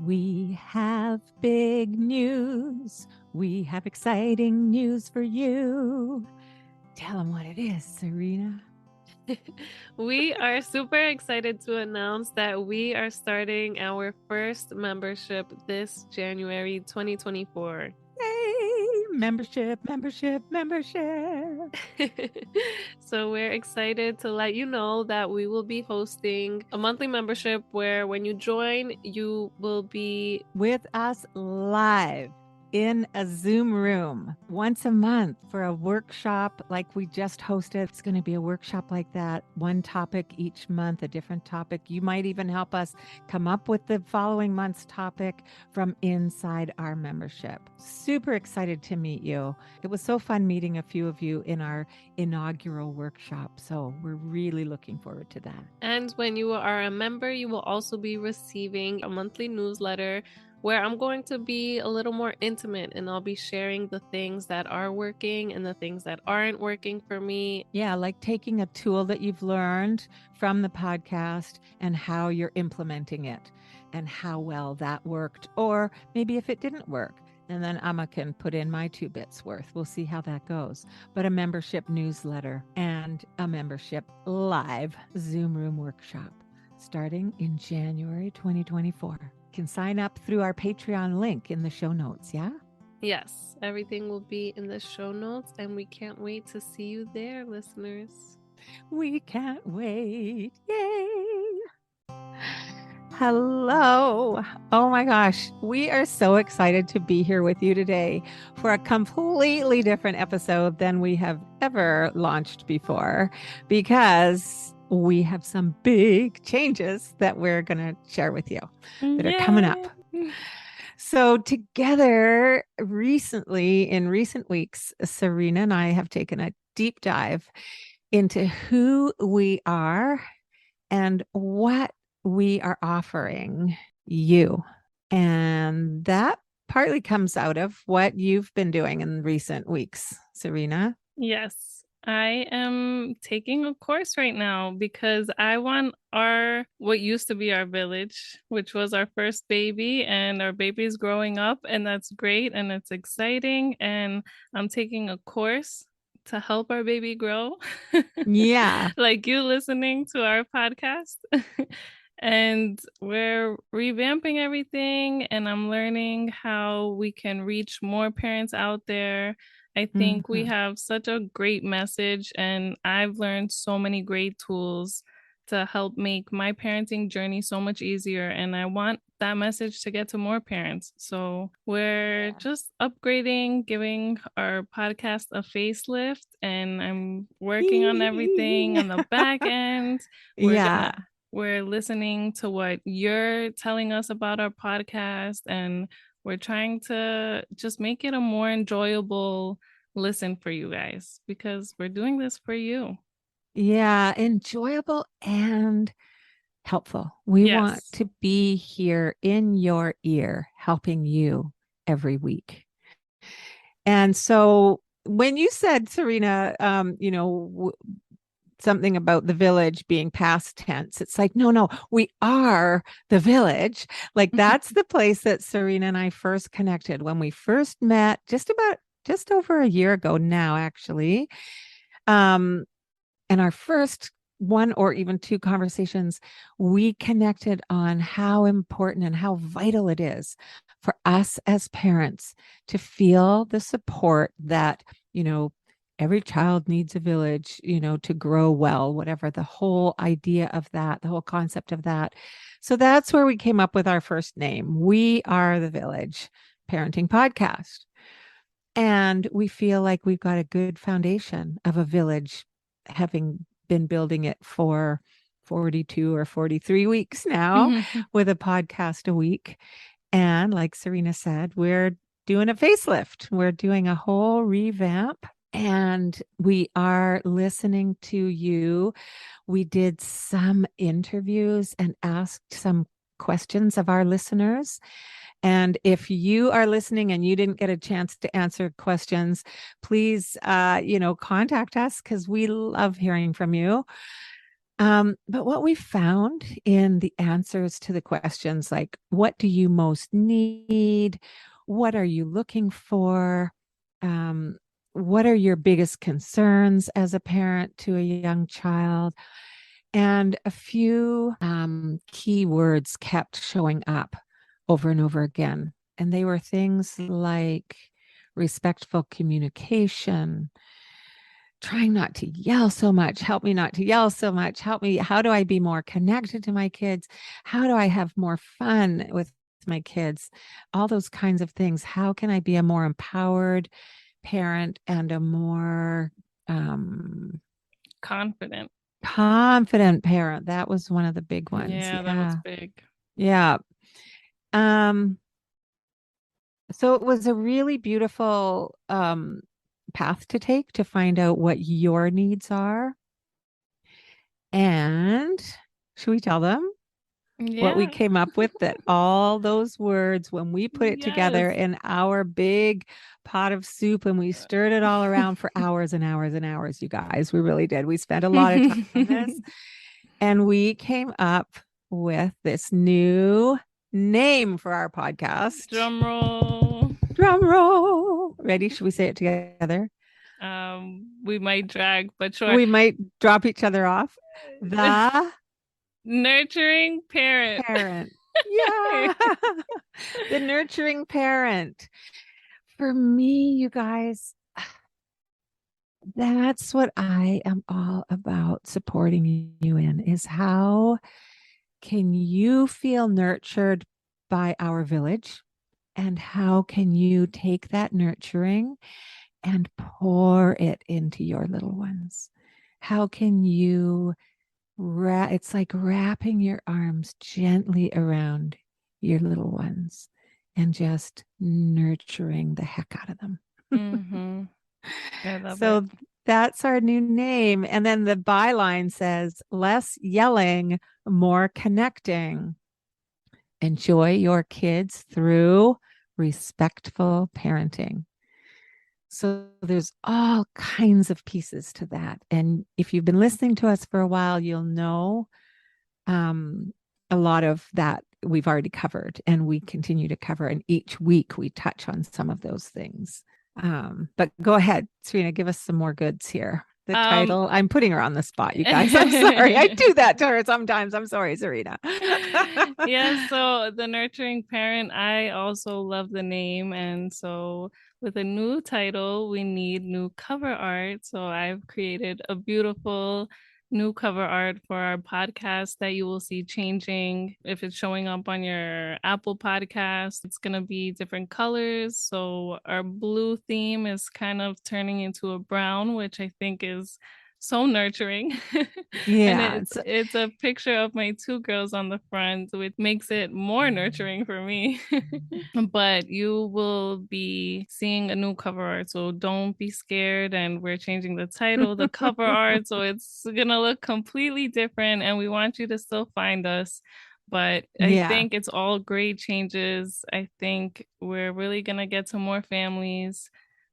We have big news. We have exciting news for you. Tell them what it is, Serena. We are super excited to announce that we are starting our first membership this January 2024. Yay! Membership. So we're excited to let you know that we will be hosting a monthly membership where when you join, you will be with us live in a Zoom room once a month for a workshop like we just hosted. It's going to be a workshop like that, one topic each month, a different topic. You might even help us come up with the following month's topic from inside our membership. Super excited to meet you. It was so fun meeting a few of you in our inaugural workshop. So we're really looking forward to that. And when you are a member, you will also be receiving a monthly newsletter where I'm going to be a little more intimate and I'll be sharing the things that are working and the things that aren't working for me. Yeah, like taking a tool that you've learned from the podcast and how you're implementing it and how well that worked, or maybe if it didn't work. And then Amma can put in my 2 bits worth. We'll see how that goes. But a membership newsletter and a membership live Zoom room workshop starting in January 2024. Can sign up through our Patreon link in the show notes, yeah? Yes, everything will be in the show notes, and we can't wait to see you there, listeners. We can't wait. Yay! Hello. Oh my gosh. We are so excited to be here with you today for a completely different episode than we have ever launched before, because we have some big changes that we're going to share with you that are coming up. So together recently, in recent weeks, Serena and I have taken a deep dive into who we are and what we are offering you. And that partly comes out of what you've been doing in recent weeks, Serena. Yes. I am taking a course right now because I want what used to be our village, which was our first baby, and our baby's growing up, and that's great and it's exciting. And I'm taking a course to help our baby grow. Yeah. Like you listening to our podcast. And we're revamping everything, and I'm learning how we can reach more parents out there. I think we have such a great message, and I've learned so many great tools to help make my parenting journey so much easier. And I want that message to get to more parents. So we're just upgrading, giving our podcast a facelift, and I'm working on everything on the back end. We're listening to what you're telling us about our podcast, and we're trying to just make it a more enjoyable listen for you guys because we're doing this for you. Yeah, enjoyable and helpful. We want to be here in your ear, helping you every week. And so when you said, Serena, something about the village being past tense, it's like, no, we are the village. Like that's the place that Serena and I first connected when we first met just over a year ago now, actually. And our first one or even 2 conversations, we connected on how important and how vital it is for us as parents to feel the support that, every child needs a village, to grow well, whatever the whole idea of that, the whole concept of that. So that's where we came up with our first name. We Are the Village Parenting Podcast. And we feel like we've got a good foundation of a village, having been building it for 42 or 43 weeks now with a podcast a week. And like Serena said, we're doing a facelift. We're doing a whole revamp, and we are listening to you. We did some interviews and asked some questions of our listeners. And if you are listening and you didn't get a chance to answer questions, please, contact us because we love hearing from you. But what we found in the answers to the questions like, what do you most need? What are you looking for? Um, what are your biggest concerns as a parent to a young child? And a few key words kept showing up over and over again. And they were things like respectful communication, trying not to yell so much. Help me not to yell so much. Help me. How do I be more connected to my kids? How do I have more fun with my kids? All those kinds of things. How can I be a more empowered parent and a more Confident. confident parent? That was one of the big ones. Yeah, that was Yeah. big. Yeah. Um, so it was a really beautiful path to take to find out what your needs are. And should we tell them what we Yeah. came up with? That all those words, when we put it Yes. together in our big pot of soup and we stirred it all around for hours and hours and hours, you guys, we really did. We spent a lot of time on this and we came up with this new name for our podcast. Drum roll. Drum roll. Ready? Should we say it together? We might drag, but sure. We might drop each other off. The Nurturing parent. parent. Yeah. The nurturing parent. For me, you guys, that's what I am all about supporting you in is how can you feel nurtured by our village? And how can you take that nurturing and pour it into your little ones? How can you it's like wrapping your arms gently around your little ones and just nurturing the heck out of them. Mm-hmm. I love So it. that's our new name. And then the byline says less yelling, more connecting. Enjoy your kids through respectful parenting. So there's all kinds of pieces to that. And if you've been listening to us for a while, you'll know a lot of that we've already covered and we continue to cover. And each week we touch on some of those things. But go ahead, Serena, give us some more goods here. The title, I'm putting her on the spot, you guys. I'm sorry. I do that to her sometimes. I'm sorry, Serena. Yeah, so the nurturing parent, I also love the name. And so with a new title, we need new cover art. So I've created a beautiful new cover art for our podcast that you will see changing. If it's showing up on your Apple podcast, it's going to be different colors. So our blue theme is kind of turning into a brown, which I think is so nurturing. And Yeah. it's a picture of my two girls on the front, which makes it more nurturing for me. But you will be seeing a new cover art, so don't be scared. And we're changing the title, the cover art, so it's gonna look completely different. And we want you to still find us. But I think it's all great changes. I think we're really gonna get to more families.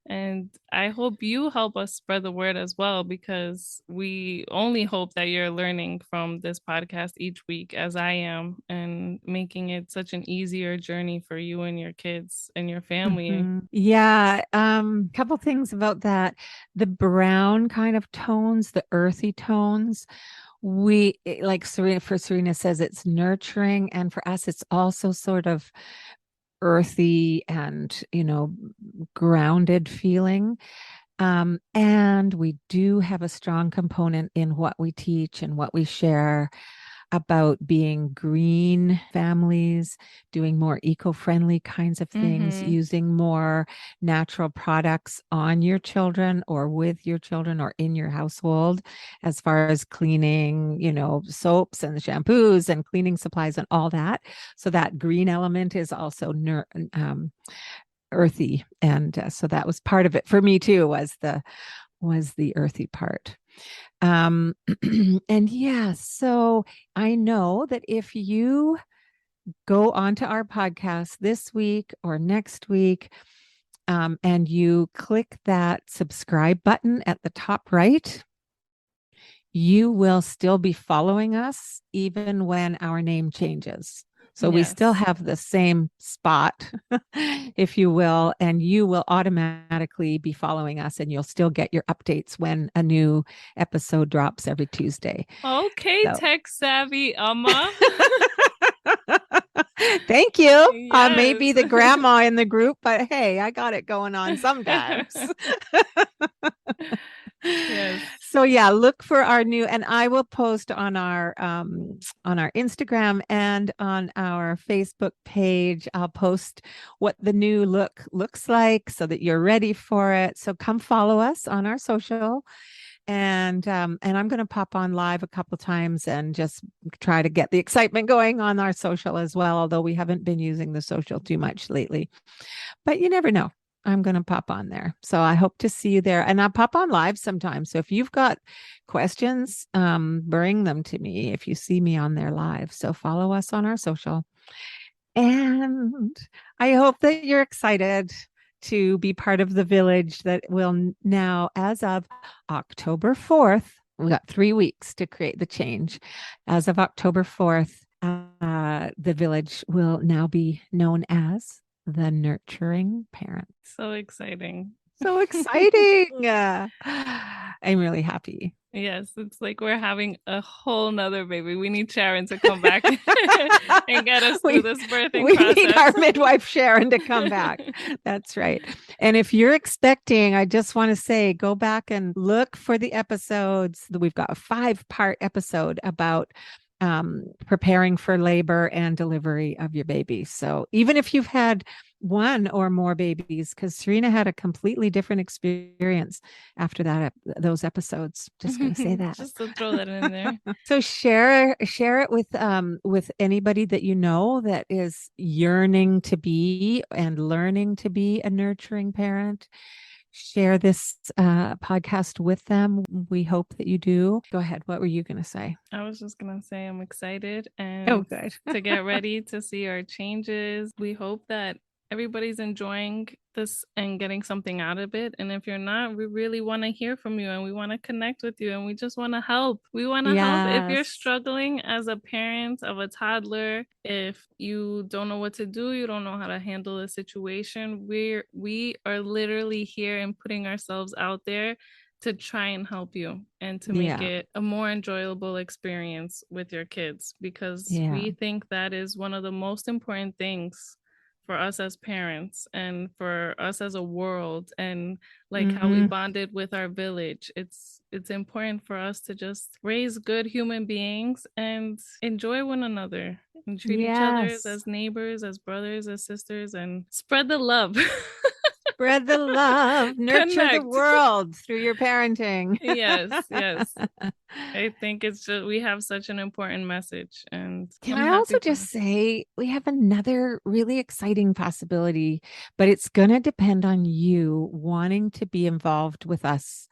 And I hope you help us spread the word as well, because we only hope that you're learning from this podcast each week, as I am, and making it such an easier journey for you and your kids and your family. Mm-hmm. Yeah. Couple things about that. The brown kind of tones, the earthy tones, like Serena says, it's nurturing. And for us, it's also sort of earthy and grounded feeling, and we do have a strong component in what we teach and what we share about being green families, doing more eco-friendly kinds of things, using more natural products on your children or with your children or in your household, as far as cleaning, soaps and shampoos and cleaning supplies and all that. So that green element is also earthy. And so that was part of it for me too, was the earthy part. And yeah, so I know that if you go onto our podcast this week or next week, and you click that subscribe button at the top right, you will still be following us even when our name changes. So we still have the same spot, if you will, and you will automatically be following us, and you'll still get your updates when a new episode drops every Tuesday. Okay, So. tech savvy Amma. Thank you. Yes. Maybe the grandma in the group, but hey, I got it going on sometimes. Yes. So yeah, look for our new, and I will post on our Instagram and on our Facebook page. I'll post what the new look looks like so that you're ready for it. So come follow us on our social. And I'm going to pop on live a couple times and just try to get the excitement going on our social as well, although we haven't been using the social too much lately. But you never know. I'm going to pop on there. So I hope to see you there. And I'll pop on live sometimes. So if you've got questions, bring them to me if you see me on there live. So follow us on our social. And I hope that you're excited to be part of the village that will now, as of October 4th, we got 3 weeks to create the change. As of October 4th, the village will now be known as the Nurturing Parent. So exciting. So exciting. I'm really happy. Yes, it's like we're having a whole nother baby. We need Sharon to come back and get us through this birthing process. We need our midwife Sharon to come back. That's right. And if you're expecting, I just want to say, go back and look for the episodes. We've got a 5-part episode about preparing for labor and delivery of your baby. So even if you've had one or more babies, because Serena had a completely different experience after those episodes. Just going to say that. Just to throw that in there. So share it with anybody that you know that is yearning to be and learning to be a nurturing parent. Share this podcast with them. We hope that you do. Go ahead. What were you going to say? I was just going to say I'm excited and good. to get ready to see our changes. We hope that everybody's enjoying this and getting something out of it. And if you're not, we really want to hear from you and we want to connect with you and we just want to help. We want to help. If you're struggling as a parent of a toddler, if you don't know what to do, you don't know how to handle a situation, we are literally here and putting ourselves out there to try and help you and to make it a more enjoyable experience with your kids, because we think that is one of the most important things for us as parents and for us as a world, and like how we bonded with our village. It's important for us to just raise good human beings and enjoy one another and treat each other as neighbors, as brothers, as sisters, and spread the love. Spread the love, nurture the world through your parenting. Yes. I think it's just, we have such an important message. And can I also just say, we have another really exciting possibility, but it's going to depend on you wanting to be involved with us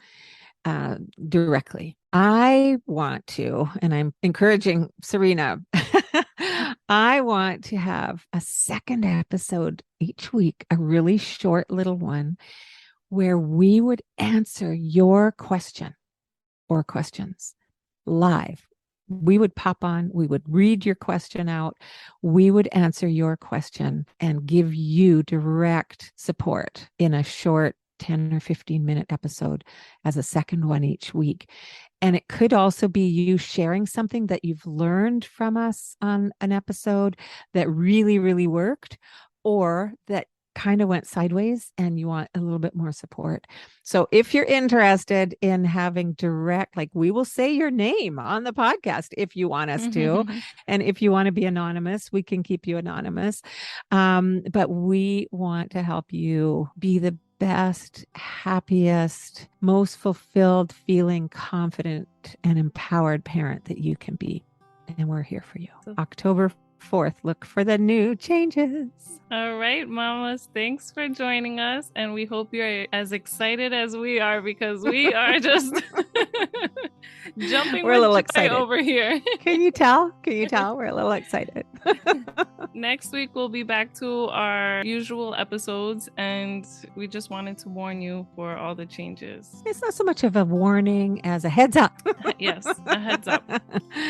directly. I want to, and I'm encouraging Serena, I want to have a second episode each week, a really short little one, where we would answer your question or questions live. We would pop on, we would read your question out, we would answer your question and give you direct support in a short 10 or 15-minute episode as a second one each week. And it could also be you sharing something that you've learned from us on an episode that really, really worked, or that kind of went sideways and you want a little bit more support. So if you're interested in having direct, like, we will say your name on the podcast if you want us to. And if you want to be anonymous, we can keep you anonymous. But we want to help you be the best, happiest, most fulfilled, feeling confident and empowered parent that you can be. And we're here for you. October forth. Look for the new changes. All right, mamas, thanks for joining us. And we hope you're as excited as we are, because we are just jumping We're a with little joy excited over here. Can you tell? Can you tell? We're a little excited. Next week, we'll be back to our usual episodes, and we just wanted to warn you for all the changes. It's not so much of a warning as a heads up. Yes, a heads up.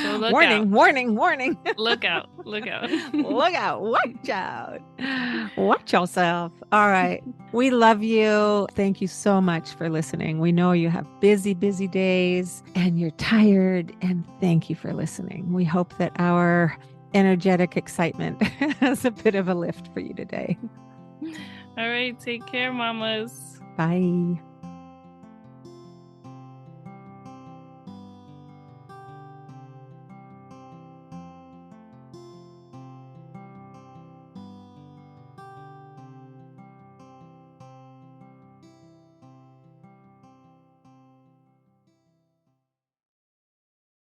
So look warning, out. warning, warning. Look out. Look out. Look out. Watch out. Watch yourself. All right. We love you. Thank you so much for listening. We know you have busy, busy days and you're tired. And thank you for listening. We hope that our energetic excitement has a bit of a lift for you today. All right. Take care, mamas. Bye.